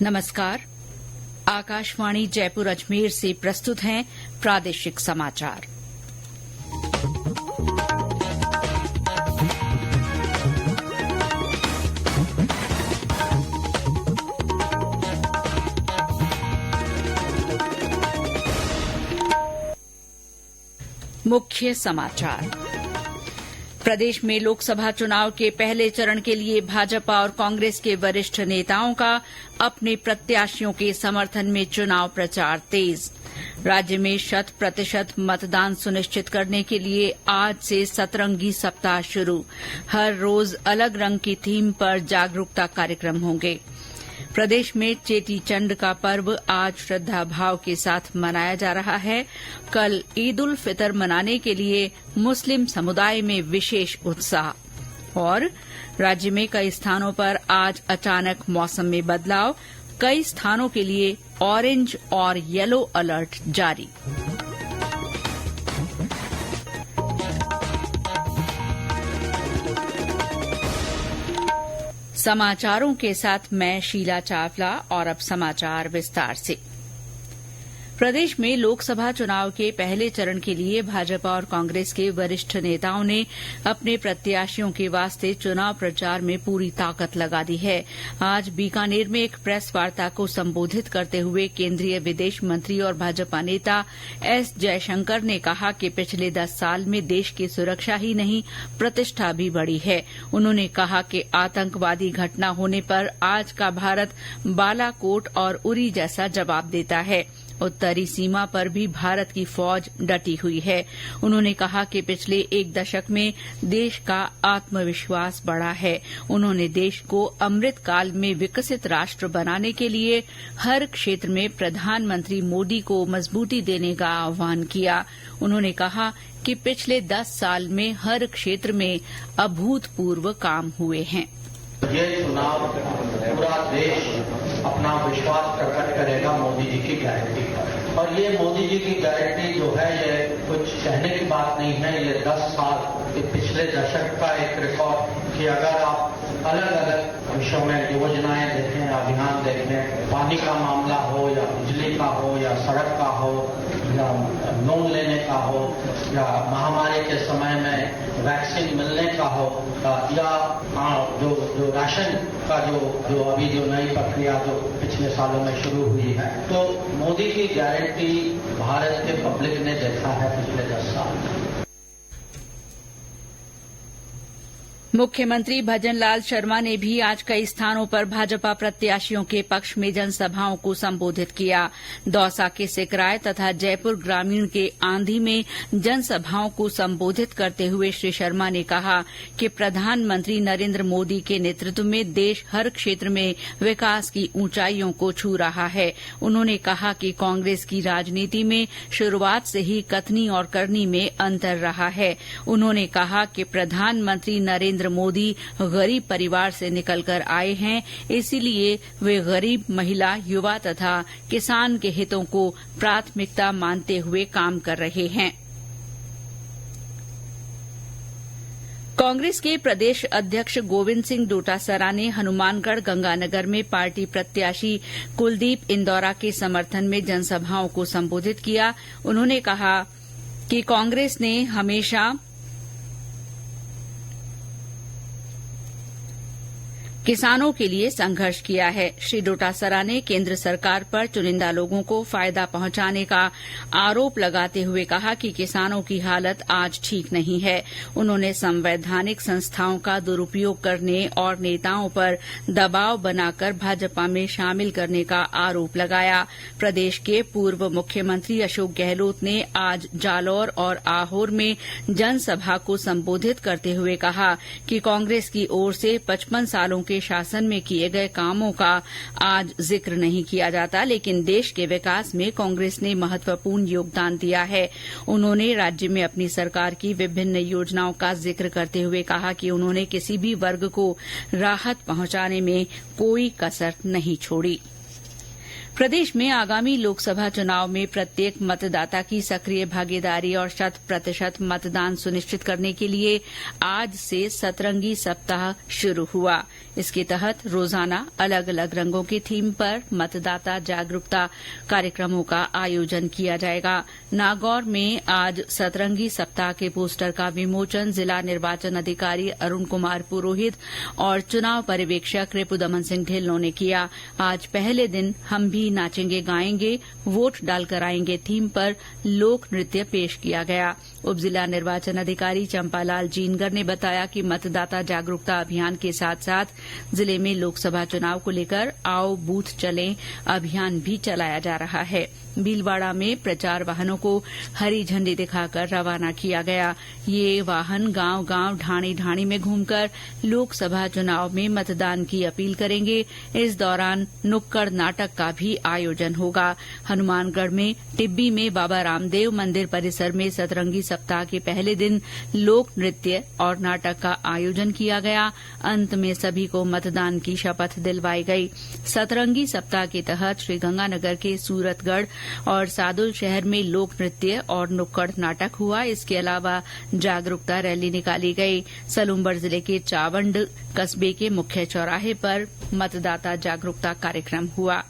नमस्कार। आकाशवाणी जयपुर अजमेर से प्रस्तुत हैं प्रादेशिक समाचार। मुख्य समाचार। प्रदेश में लोकसभा चुनाव के पहले चरण के लिए भाजपा और कांग्रेस के वरिष्ठ नेताओं का अपने प्रत्याशियों के समर्थन में चुनाव प्रचार तेज। राज्य में 100% मतदान सुनिश्चित करने के लिए आज से सतरंगी सप्ताह शुरू। हर रोज अलग रंग की थीम पर जागरूकता कार्यक्रम होंगे। प्रदेश में चेटीचंड का पर्व आज श्रद्धा भाव के साथ मनाया जा रहा है। कल ईद उल फितर मनाने के लिए मुस्लिम समुदाय में विशेष उत्साह। और राज्य में कई स्थानों पर आज अचानक मौसम में बदलाव। कई स्थानों के लिए ऑरेंज और येलो अलर्ट जारी। समाचारों के साथ मैं शीला चावला और अब समाचार विस्तार से। प्रदेश में लोकसभा चुनाव के पहले चरण के लिए भाजपा और कांग्रेस के वरिष्ठ नेताओं ने अपने प्रत्याशियों के वास्ते चुनाव प्रचार में पूरी ताकत लगा दी है। आज बीकानेर में एक प्रेस वार्ता को संबोधित करते हुए केंद्रीय विदेश मंत्री और भाजपा नेता एस जयशंकर ने कहा कि पिछले 10 साल में देश की सुरक्षा ही नहीं, प्रतिष्ठा भी बढ़ी है। उन्होंने कहा कि आतंकवादी घटना होने पर आज का भारत बालाकोट और उरी जैसा जवाब देता है। उत्तरी सीमा पर भी भारत की फौज डटी हुई है। उन्होंने कहा कि पिछले एक दशक में देश का आत्मविश्वास बढ़ा है। उन्होंने देश को अमृत काल में विकसित राष्ट्र बनाने के लिए हर क्षेत्र में प्रधानमंत्री मोदी को मजबूती देने का आह्वान किया। उन्होंने कहा कि पिछले 10 साल में हर क्षेत्र में अभूतपूर्व काम हुए हैं। ये चुनाव पूरा देश अपना विश्वास प्रकट करेगा मोदी जी की गारंटी पर। और ये मोदी जी की गारंटी जो है ये कुछ कहने की बात नहीं है। ये 10 साल के पिछले दशक का एक रिकॉर्ड कि अगर आप अलग अलग विषयों में योजनाएं देखें, अभियान देखें, पानी का मामला हो या बिजली का हो या सड़क का हो या लोन लेने का हो या महामारी के समय में वैक्सीन मिलने का हो या जो राशन का जो अभी जो नई प्रक्रिया जो पिछले सालों में शुरू हुई है, तो मोदी की गारंटी भारत के पब्लिक ने देखा है पिछले 10 साल में। मुख्यमंत्री भजनलाल शर्मा ने भी आज कई स्थानों पर भाजपा प्रत्याशियों के पक्ष में जनसभाओं को संबोधित किया। दौसा के सिकराय तथा जयपुर ग्रामीण के आंधी में जनसभाओं को संबोधित करते हुए श्री शर्मा ने कहा कि प्रधानमंत्री नरेंद्र मोदी के नेतृत्व में देश हर क्षेत्र में विकास की ऊंचाइयों को छू रहा है। उन्होंने कहा कि कांग्रेस की राजनीति में शुरूआत से ही कथनी और करनी में अंतर रहा है। उन्होंने कहा कि प्रधानमंत्री नरेंद्र मोदी गरीब परिवार से निकलकर आए हैं, इसीलिए वे गरीब, महिला, युवा तथा किसान के हितों को प्राथमिकता मानते हुए काम कर रहे हैं। कांग्रेस के प्रदेश अध्यक्ष गोविंद सिंह डोटासरा ने हनुमानगढ़ गंगानगर में पार्टी प्रत्याशी कुलदीप इंदौरा के समर्थन में जनसभाओं को संबोधित किया। उन्होंने कहा कि कांग्रेस ने हमेशा किसानों के लिए संघर्ष किया है। श्री डोटासरा ने केंद्र सरकार पर चुनिंदा लोगों को फायदा पहुंचाने का आरोप लगाते हुए कहा कि किसानों की हालत आज ठीक नहीं है। उन्होंने संवैधानिक संस्थाओं का दुरुपयोग करने और नेताओं पर दबाव बनाकर भाजपा में शामिल करने का आरोप लगाया। प्रदेश के पूर्व मुख्यमंत्री अशोक गहलोत ने आज जालौर और आहोर में जनसभा को संबोधित करते हुए कहा कि कांग्रेस की ओर से 55 सालों के शासन में किए गए कामों का आज जिक्र नहीं किया जाता, लेकिन देश के विकास में कांग्रेस ने महत्वपूर्ण योगदान दिया है। उन्होंने राज्य में अपनी सरकार की विभिन्न योजनाओं का जिक्र करते हुए कहा कि उन्होंने किसी भी वर्ग को राहत पहुंचाने में कोई कसर नहीं छोड़ी। प्रदेश में आगामी लोकसभा चुनाव में प्रत्येक मतदाता की सक्रिय भागीदारी और 100% मतदान सुनिश्चित करने के लिए आज से सतरंगी सप्ताह शुरू हुआ। इसके तहत रोजाना अलग अलग रंगों की थीम पर मतदाता जागरूकता कार्यक्रमों का आयोजन किया जाएगा। नागौर में आज सतरंगी सप्ताह के पोस्टर का विमोचन जिला निर्वाचन अधिकारी अरुण कुमार पुरोहित और चुनाव पर्यवेक्षक रिपुदमन सिंह ढिल्लों ने किया। आज पहले दिन हम भी नाचेंगे गाएंगे वोट डालकर आएंगे थीम पर लोक नृत्य पेश किया गया। उप जिला निर्वाचन अधिकारी चंपालाल जीनगर ने बताया कि मतदाता जागरूकता अभियान के साथ साथ जिले में लोकसभा चुनाव को लेकर आओ बूथ चलें अभियान भी चलाया जा रहा है। भीलवाड़ा में प्रचार वाहनों को हरी झंडी दिखाकर रवाना किया गया। ये वाहन गांव गांव ढाणी ढाणी में घूमकर लोकसभा चुनाव में मतदान की अपील करेंगे। इस दौरान नुक्कड़ नाटक का भी आयोजन होगा। हनुमानगढ़ में टिब्बी में बाबा रामदेव मंदिर परिसर में सतरंगी सप्ताह के पहले दिन लोक नृत्य और नाटक का आयोजन किया गया। अंत में सभी को मतदान की शपथ दिलवाई गई। सतरंगी सप्ताह के तहत श्रीगंगानगर के सूरतगढ़ और सादुल शहर में लोक नृत्य और नुक्कड़ नाटक हुआ। इसके अलावा जागरूकता रैली निकाली गई। सलूम्बर जिले के चावंड कस्बे के मुख्य चौराहे पर मतदाता जागरूकता कार्यक्रम हुआ।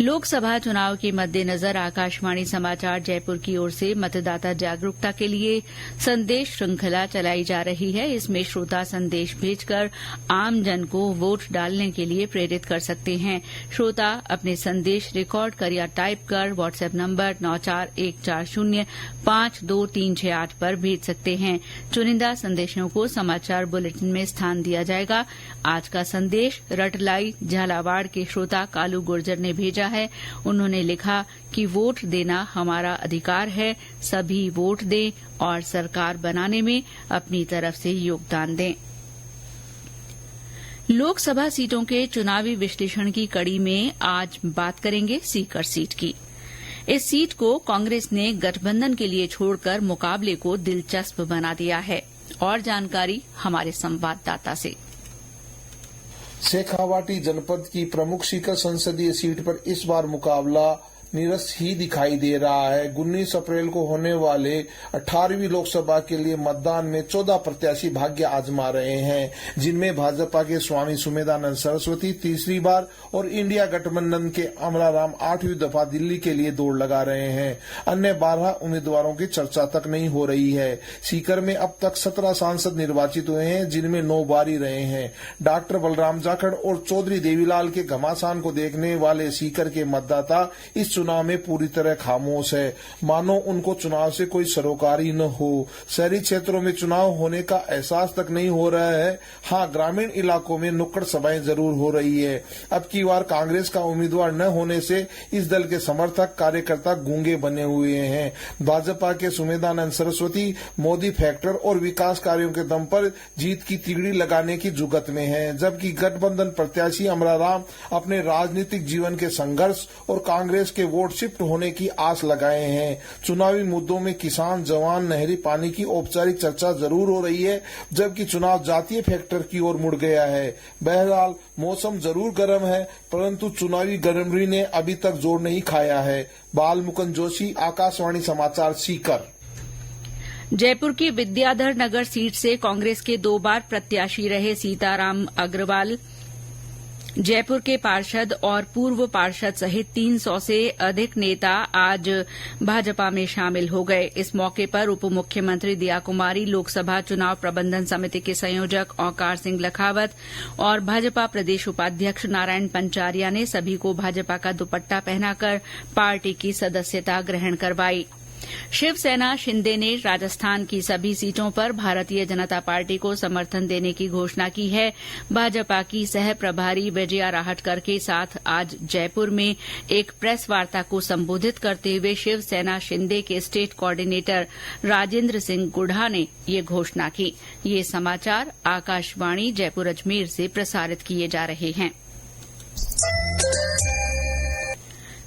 लोकसभा चुनाव के मद्देनजर आकाशवाणी समाचार जयपुर की ओर से मतदाता जागरूकता के लिए संदेश श्रृंखला चलाई जा रही है। इसमें श्रोता संदेश भेजकर आमजन को वोट डालने के लिए प्रेरित कर सकते हैं। श्रोता अपने संदेश रिकॉर्ड कर या टाइप कर व्हाट्सएप नंबर 9414052368 पर भेज सकते हैं। चुनिंदा संदेशों को समाचार बुलेटिन में स्थान दिया जाएगा। आज का संदेश रटलाई झालावाड़ के श्रोता कालू गुर्जर ने भेजा है। उन्होंने लिखा कि वोट देना हमारा अधिकार है, सभी वोट दें और सरकार बनाने में अपनी तरफ से योगदान दें। लोकसभा सीटों के चुनावी विश्लेषण की कड़ी में आज बात करेंगे सीकर सीट की। इस सीट को कांग्रेस ने गठबंधन के लिए छोड़कर मुकाबले को दिलचस्प बना दिया है। और जानकारी हमारे संवाददाता से। शेखावाटी जनपद की प्रमुख सीकर संसदीय सीट पर इस बार मुकाबला निरस्त ही दिखाई दे रहा है। 19 अप्रैल को होने वाले 18वीं लोकसभा के लिए मतदान में 14 प्रत्याशी भाग्य आजमा रहे हैं, जिनमें भाजपा के स्वामी सुमेधानंद सरस्वती तीसरी बार और इंडिया गठबंधन के अमराराम 8वीं दफा दिल्ली के लिए दौड़ लगा रहे हैं। अन्य 12 उम्मीदवारों की चर्चा तक नहीं हो रही है। सीकर में अब तक 17 सांसद निर्वाचित हुए हैं, जिनमें 9 बारी रहे हैं। डॉक्टर बलराम जाखड़ और चौधरी देवीलाल के घमासान को देखने वाले सीकर के मतदाता इस चुनाव में पूरी तरह खामोश है, मानो उनको चुनाव से कोई सरोकारी न हो। शहरी क्षेत्रों में चुनाव होने का एहसास तक नहीं हो रहा है। हाँ, ग्रामीण इलाकों में नुक्कड़ सभाएं जरूर हो रही है। अब की बार कांग्रेस का उम्मीदवार न होने से इस दल के समर्थक कार्यकर्ता गूंगे बने हुए हैं। भाजपा के सुमेधानंद सरस्वती मोदी फैक्टर और विकास कार्यों के दम पर जीत की तिगड़ी लगाने की जुगत में है, जबकि गठबंधन प्रत्याशी अमराराम अपने राजनीतिक जीवन के संघर्ष और कांग्रेस के वोट शिफ्ट होने की आस लगाए हैं। चुनावी मुद्दों में किसान, जवान, नहरी पानी की औपचारिक चर्चा जरूर हो रही है, जबकि चुनाव जातीय फैक्टर की ओर मुड़ गया है। बहरहाल मौसम जरूर गर्म है, परंतु चुनावी गर्मी ने अभी तक जोर नहीं खाया है। बाल मुकुंद जोशी, आकाशवाणी समाचार, सीकर। जयपुर की विद्याधर नगर सीट से कांग्रेस के 2 बार प्रत्याशी रहे सीताराम अग्रवाल जयपुर के पार्षद और पूर्व पार्षद सहित 300 से अधिक नेता आज भाजपा में शामिल हो गए। इस मौके पर उप मुख्यमंत्री दिया कुमारी, लोकसभा चुनाव प्रबंधन समिति के संयोजक औकार सिंह लखावत और भाजपा प्रदेश उपाध्यक्ष नारायण पंचारिया ने सभी को भाजपा का दुपट्टा पहनाकर पार्टी की सदस्यता ग्रहण करवाई। शिवसेना शिंदे ने राजस्थान की सभी सीटों पर भारतीय जनता पार्टी को समर्थन देने की घोषणा की है। भाजपा की सह प्रभारी विजया राहटकर के साथ आज जयपुर में एक प्रेस वार्ता को संबोधित करते हुए शिवसेना शिंदे के स्टेट कोऑर्डिनेटर राजेंद्र सिंह गुढ़ा ने ये घोषणा की। ये समाचार आकाशवाणी जयपुर अजमेर से प्रसारित किए जा रहे हैं।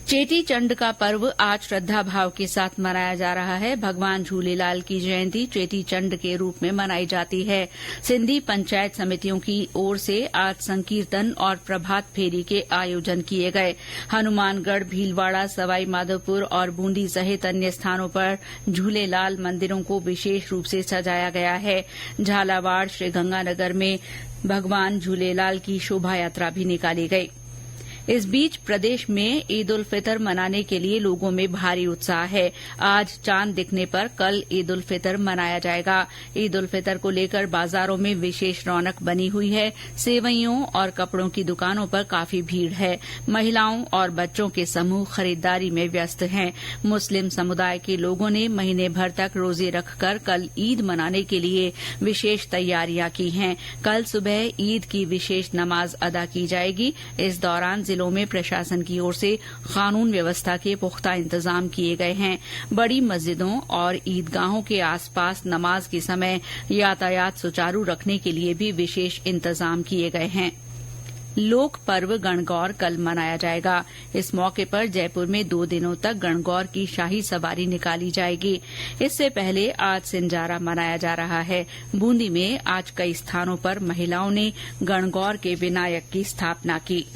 चेटी चंड का पर्व आज श्रद्धा भाव के साथ मनाया जा रहा है। भगवान झूलेलाल की जयंती चेटी चंड के रूप में मनाई जाती है। सिंधी पंचायत समितियों की ओर से आज संकीर्तन और प्रभात फेरी के आयोजन किए गए। हनुमानगढ़, भीलवाड़ा, सवाई माधोपुर और बूंदी सहित अन्य स्थानों पर झूलेलाल मंदिरों को विशेष रूप से सजाया गया है। झालावाड़, श्रीगंगानगर में भगवान झूलेलाल की शोभा यात्रा भी निकाली गई। इस बीच प्रदेश में ईद उल फितर मनाने के लिए लोगों में भारी उत्साह है। आज चांद दिखने पर कल ईद उल फितर मनाया जाएगा। ईद उल फितर को लेकर बाजारों में विशेष रौनक बनी हुई है। सेवइयों और कपड़ों की दुकानों पर काफी भीड़ है। महिलाओं और बच्चों के समूह खरीदारी में व्यस्त हैं। मुस्लिम समुदाय के लोगों ने महीने भर तक रोजे रखकर कल ईद मनाने के लिए विशेष तैयारियां की हैं। कल सुबह ईद की विशेष नमाज अदा की जाएगी। इस दौरान जिलों में प्रशासन की ओर से कानून व्यवस्था के पुख्ता इंतजाम किए गए हैं। बड़ी मस्जिदों और ईदगाहों के आसपास नमाज के समय यातायात सुचारू रखने के लिए भी विशेष इंतजाम किए गए हैं। लोक पर्व गणगौर कल मनाया जाएगा। इस मौके पर जयपुर में 2 दिनों तक गणगौर की शाही सवारी निकाली जाएगी। इससे पहले आज सिंजारा मनाया जा रहा है। बूंदी में आज कई स्थानों पर महिलाओं ने गणगौर के विनायक की स्थापना की।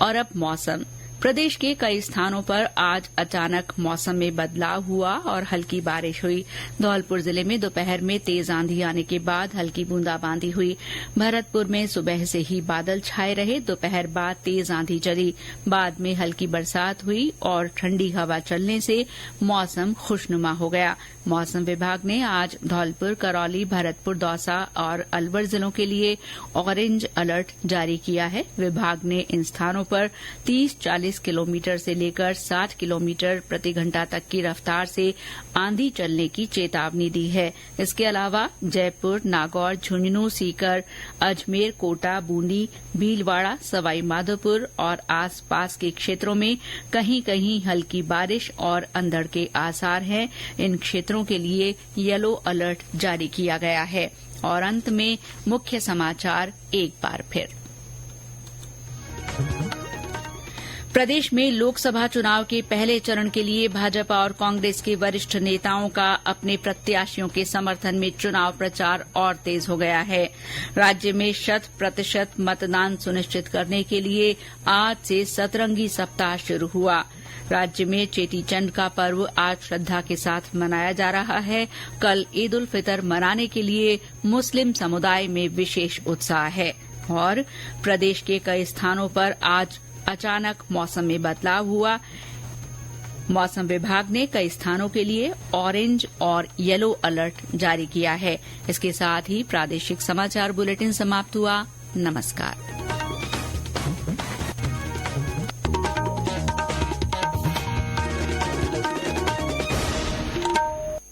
और अब मौसम। प्रदेश के कई स्थानों पर आज अचानक मौसम में बदलाव हुआ और हल्की बारिश हुई। धौलपुर जिले में दोपहर में तेज आंधी आने के बाद हल्की बूंदाबांदी हुई। भरतपुर में सुबह से ही बादल छाए रहे। दोपहर बाद तेज आंधी चली। बाद में हल्की बरसात हुई और ठंडी हवा चलने से मौसम खुशनुमा हो गया। मौसम विभाग ने आज धौलपुर, करौली, भरतपुर, दौसा और अलवर जिलों के लिए ऑरेंज अलर्ट जारी किया है। विभाग ने इन स्थानों पर 30-40 किलोमीटर से लेकर 60 किलोमीटर प्रति घंटा तक की रफ्तार से आंधी चलने की चेतावनी दी है। इसके अलावा जयपुर, नागौर, झुंझुनू, सीकर, अजमेर, कोटा, बूंदी, भीलवाड़ा, सवाई माधोपुर और आसपास के क्षेत्रों में कहीं कहीं हल्की बारिश और अंधड़ के आसार हैं। इन क्षेत्रों के लिए येलो अलर्ट जारी किया गया है। और अंत में मुख्य समाचार एक बार फिर। प्रदेश में लोकसभा चुनाव के पहले चरण के लिए भाजपा और कांग्रेस के वरिष्ठ नेताओं का अपने प्रत्याशियों के समर्थन में चुनाव प्रचार और तेज हो गया है। राज्य में 100% मतदान सुनिश्चित करने के लिए आज से सतरंगी सप्ताह शुरू हुआ। राज्य में चेटीचंड का पर्व आज श्रद्धा के साथ मनाया जा रहा है। कल ईद उल फितर मनाने के लिए मुस्लिम समुदाय में विशेष उत्साह है। और प्रदेश के कई स्थानों पर आज अचानक मौसम में बदलाव हुआ। मौसम विभाग ने कई स्थानों के लिए ऑरेंज और येलो अलर्ट जारी किया है। इसके साथ ही प्रादेशिक समाचार बुलेटिन समाप्त हुआ। नमस्कार।